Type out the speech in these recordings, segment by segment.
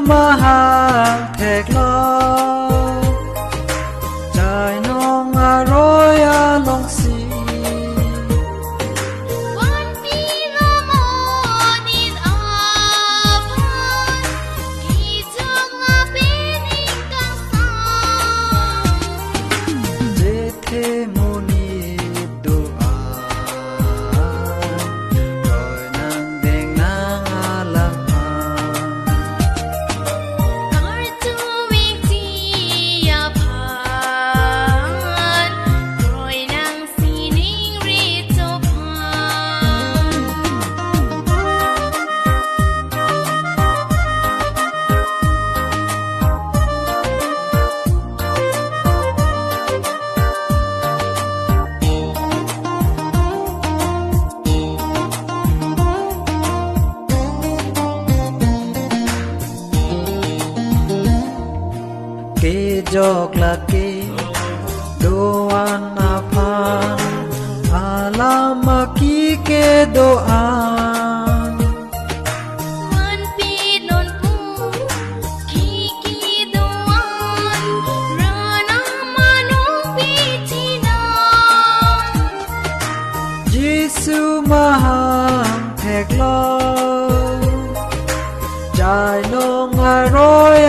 mà hàng thẹt lo trái nong rối lòng xì ke jok laki doan apan alama ki ke doan man pi non pu ki doan rana manong pi china Giêsu mahang thẹt lo trái nong rối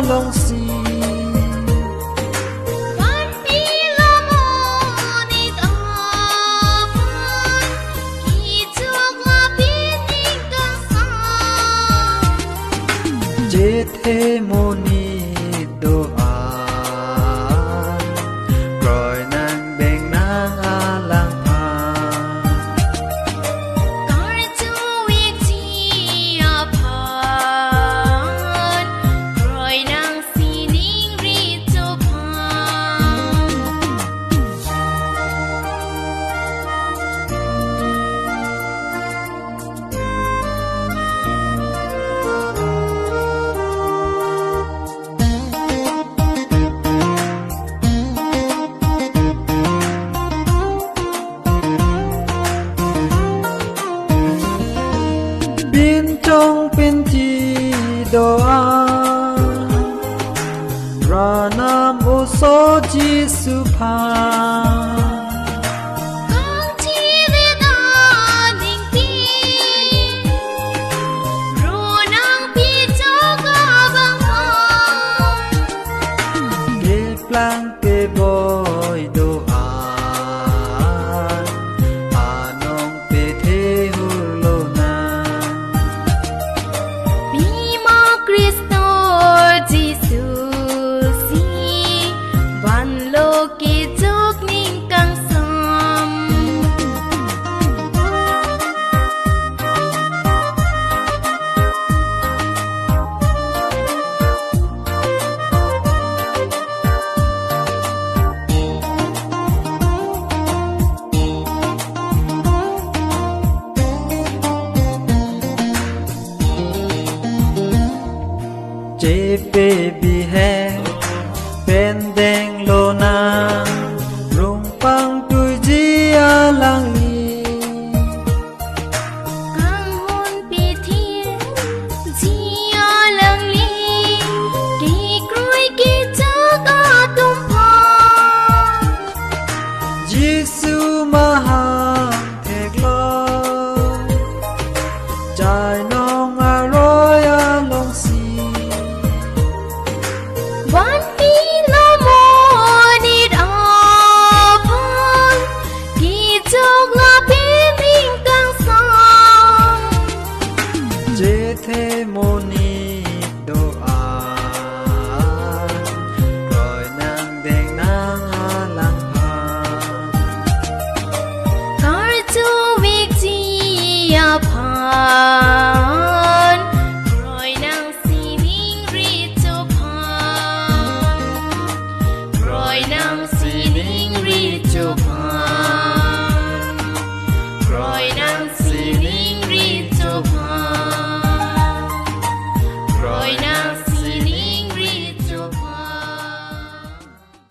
lòng xì thế moni đồ an rồi nàng bèn nàng lang thang Kar chu wiek chi pan rồi nang si ning ri chu pan bên trong bên chi đồ an ra nam ô số Giêsu pan Kang chi ve da ning ti ro nang pi cho ga bang ke plang ke boy đồ an anong pe the hulo na Bi ma Kristo Giêsu si van lo ke chok ning kang sam chế baby he bên đen lô na rung pang tuổi gì lang li Kang hon pi thiên Gia lang li Ki kroi ki chak a tum pa Giêsu mà